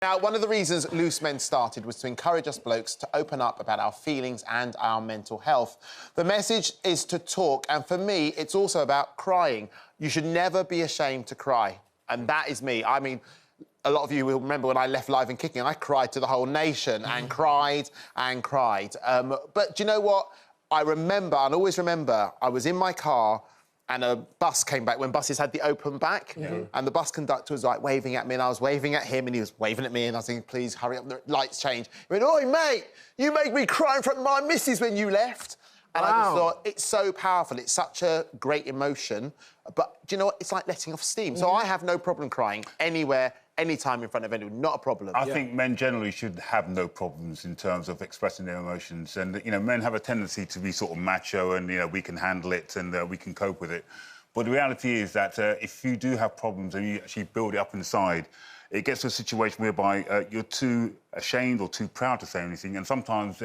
Now, one of the reasons Loose Men started was to encourage us blokes to open up about our feelings and our mental health. The message is to talk, and for me, it's also about crying. You should never be ashamed to cry, and that is me. I mean, a lot of you will remember when I left Live and Kicking, I cried to the whole nation and cried and cried. But do you know what? I remember, and always remember, I was in my car and a bus came back when buses had the open back, and the bus conductor was, like, waving at me, and I was waving at him, and he was waving at me, and I was thinking, please, hurry up, the lights change. He went, "Oi, mate, you make me cry in front of my missus when you left." And I just thought, it's so powerful, it's such a great emotion, but do you know what? It's like letting off steam. So I have no problem crying anywhere, anytime in front of anyone, not a problem. I think men generally should have no problems in terms of expressing their emotions. And, you know, men have a tendency to be sort of macho and, you know, we can handle it and we can cope with it. But the reality is that if you do have problems and you actually build it up inside, it gets to a situation whereby you're too ashamed or too proud to say anything, and sometimes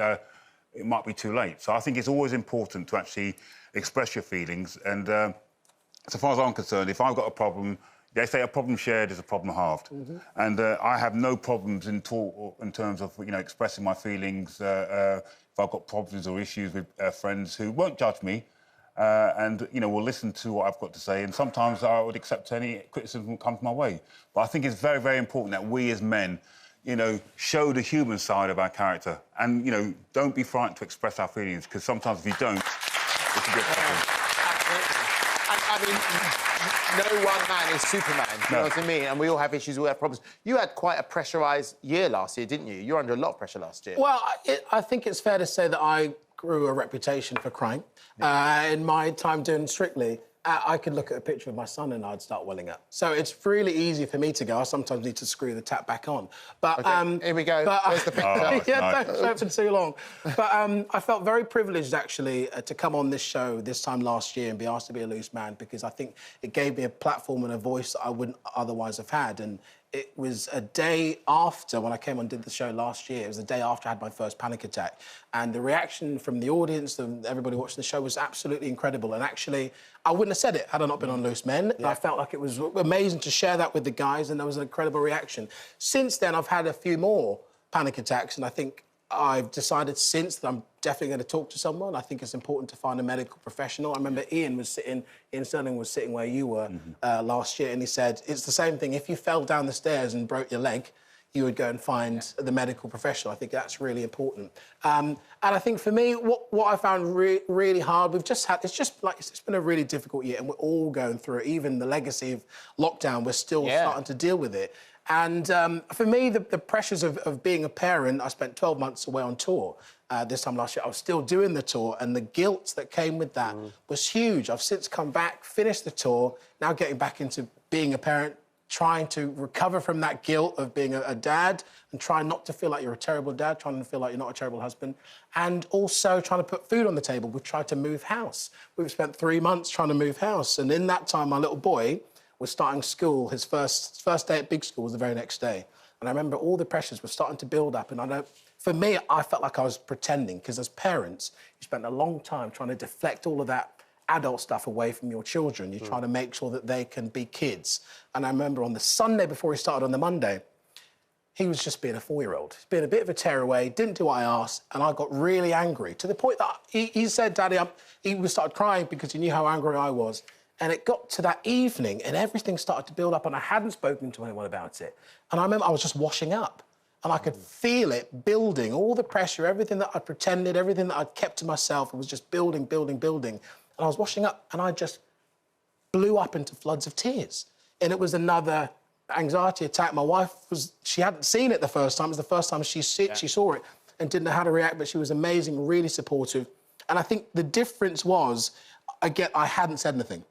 it might be too late. So I think it's always important to actually express your feelings. And so far as I'm concerned, if I've got a problem, they say a problem shared is a problem halved. And I have no problems in terms of, you know, expressing my feelings. If I've got problems or issues with friends who won't judge me and, you know, will listen to what I've got to say. And sometimes I would accept any criticism that comes my way. But I think it's very, very important that we as men, you know, show the human side of our character and, you know, don't be frightened to express our feelings, because sometimes if you don't, it can be a problem. I mean, no one man is Superman, you know what I mean? And we all have issues, we all have problems. You had quite a pressurised year last year, didn't you? You were under a lot of pressure last year. Well, I think it's fair to say that I grew a reputation for crying. In my time doing Strictly, I could look at a picture of my son and I'd start welling up. So it's really easy for me to go. I sometimes need to screw the tap back on. But here we go. There's the picture. Yeah, don't show it for too long. But I felt very privileged, actually, to come on this show this time last year and be asked to be a loose man, because I think it gave me a platform and a voice that I wouldn't otherwise have had. And it was a day after, when I came on and did the show last year, it was the day after I had my first panic attack. And the reaction from the audience, everybody watching the show, was absolutely incredible. And actually, I wouldn't have said it had I not been on Loose Men. Yeah. I felt like it was amazing to share that with the guys, and there was an incredible reaction. Since then, I've had a few more panic attacks, and I think I've decided since that I'm definitely going to talk to someone. I think it's important to find a medical professional. I remember Ian Sterling was sitting where you were last year, and he said, it's the same thing. If you fell down the stairs and broke your leg, you would go and find the medical professional. I think that's really important. And I think for me, what I found really hard, it's been a really difficult year, and we're all going through it. Even the legacy of lockdown, we're still starting to deal with it. And for me, the pressures of being a parent, I spent 12 months away on tour. This time last year, I was still doing the tour, and the guilt that came with that was huge. I've since come back, finished the tour, now getting back into being a parent, trying to recover from that guilt of being a dad, and trying not to feel like you're a terrible dad, trying to feel like you're not a terrible husband, and also trying to put food on the table. We've tried to move house. We've spent 3 months trying to move house, and in that time, my little boy was starting school. His first day at big school was the very next day. And I remember all the pressures were starting to build up, and for me, I felt like I was pretending, because as parents, you spend a long time trying to deflect all of that adult stuff away from your children. You're trying to make sure that they can be kids. And I remember on the Sunday before he started on the Monday, he was just being a 4-year-old. He's been a bit of a tearaway, didn't do what I asked, and I got really angry, to the point that he said, Daddy, he started crying because he knew how angry I was. And it got to that evening, and everything started to build up, and I hadn't spoken to anyone about it. And I remember I was just washing up, and I could feel it building, all the pressure, everything that I'd pretended, everything that I'd kept to myself, it was just building, building, building. And I was washing up, and I just blew up into floods of tears. And it was another anxiety attack. My wife she hadn't seen it the first time. It was the first time she saw it and didn't know how to react, but she was amazing, really supportive. And I think the difference was, I hadn't said anything.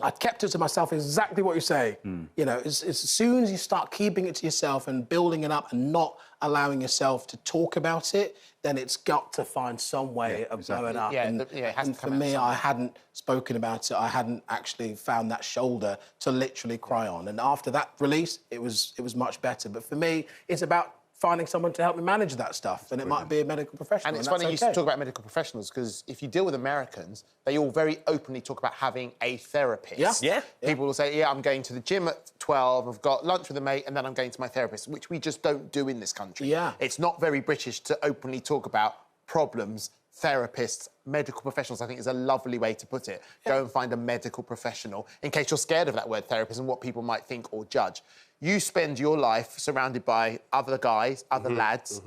I kept it to myself, exactly what you say. You know, as soon as you start keeping it to yourself and building it up and not allowing yourself to talk about it, then it's got to find some way of blowing up. And for me, I hadn't spoken about it. I hadn't actually found that shoulder to literally cry on. And after that release, it was much better. But for me, it's about finding someone to help me manage that stuff, and it might be a medical professional. And it's funny you talk about medical professionals, because if you deal with Americans, they all very openly talk about having a therapist. Yeah. People will say, yeah, I'm going to the gym at 12, I've got lunch with a mate, and then I'm going to my therapist, which we just don't do in this country. Yeah. It's not very British to openly talk about problems. Therapists, medical professionals, I think is a lovely way to put it. Go and find a medical professional, in case you're scared of that word therapist and what people might think or judge. You spend your life surrounded by other guys, other lads.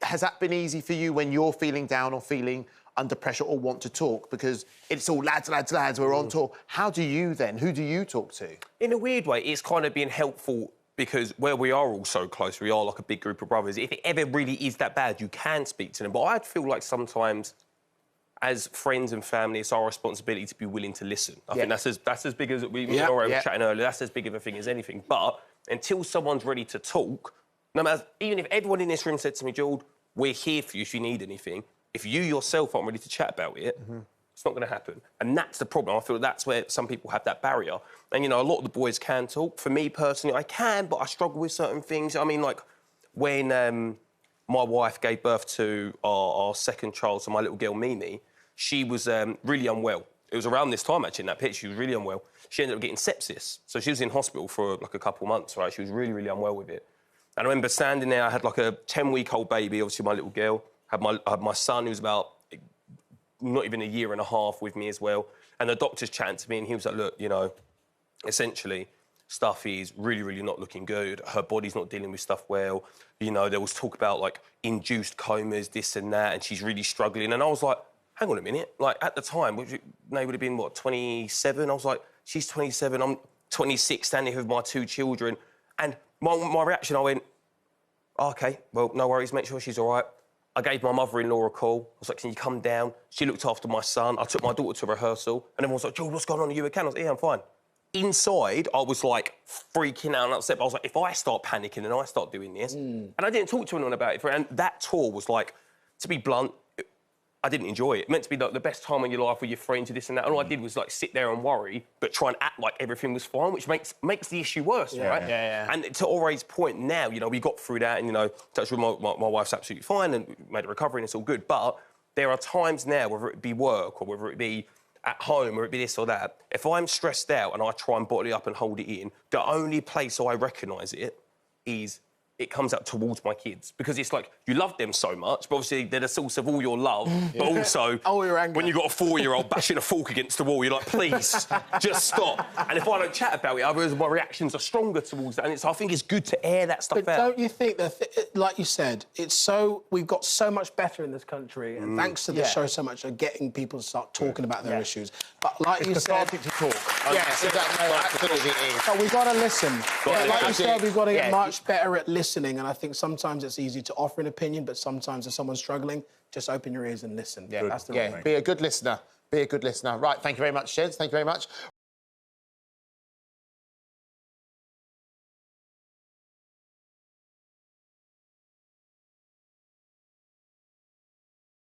Has that been easy for you when you're feeling down or feeling under pressure or want to talk? Because it's all lads, we're on tour. How do you then, who do you talk to? In a weird way, it's kind of been helpful because where we are all so close, we are like a big group of brothers. If it ever really is that bad, you can speak to them. But I feel like sometimes, as friends and family, it's our responsibility to be willing to listen. I think that's as big as we were chatting earlier. That's as big of a thing as anything. But until someone's ready to talk, no matter, even if everyone in this room said to me, George, we're here for you if you need anything. If you yourself aren't ready to chat about it, it's not going to happen. And that's the problem. I feel that's where some people have that barrier. And, you know, a lot of the boys can talk. For me personally, I can, but I struggle with certain things. I mean, like, when my wife gave birth to our second child, so my little girl, Mimi, she was really unwell. It was around this time, actually, in that picture, she was really unwell. She ended up getting sepsis. So she was in hospital for, like, a couple of months, right? She was really, really unwell with it. And I remember standing there, I had, like, a 10-week-old baby, obviously my little girl. I had my son, who was about not even a year and a half with me as well. And the doctor's chatting to me and he was like, look, you know, essentially, stuff is really, really not looking good. Her body's not dealing with stuff well. You know, there was talk about, like, induced comas, this and that, and she's really struggling. And I was like, hang on a minute. Like, at the time, they would have been, what, 27? I was like, she's 27, I'm 26, standing here with my two children. And my reaction, I went, OK, well, no worries, make sure she's all right. I gave my mother-in-law a call. I was like, can you come down? She looked after my son. I took my daughter to rehearsal. And everyone was like, George, what's going on? Are you okay? I was like, yeah, I'm fine. Inside, I was, like, freaking out and upset. But I was like, if I start panicking and I start doing this... And I didn't talk to anyone about it. And that tour was, like, to be blunt, I didn't enjoy it. It meant to be, like, the best time in your life with your friends, this and that. And all I did was, like, sit there and worry, but try and act like everything was fine, which makes the issue worse, right? Yeah. And to Auré's point now, you know, we got through that and, you know, touch with my wife's absolutely fine and we made a recovery and it's all good. But there are times now, whether it be work or whether it be at home or it be this or that, if I'm stressed out and I try and bottle it up and hold it in, the only place I recognise it is... it comes out towards my kids. Because it's like, you love them so much, but obviously they're the source of all your love, but also all your anger. When you've got a 4-year-old bashing a fork against the wall, you're like, please, just stop. And if I don't chat about it, my reactions are stronger towards that. And I think it's good to air that stuff out. But don't you think that, like you said, we've got so much better in this country, and thanks to this show so much, are getting people to start talking about their issues. But like you said... starting to talk. Yes, exactly. No, absolutely it is. But we've got to listen. Like you said, we've got to get much better at listening, and I think sometimes it's easy to offer an opinion, but sometimes if someone's struggling, just open your ears and listen. Yeah, that's the right way. Be a good listener. Be a good listener. Right, thank you very much, Sheds. Thank you very much.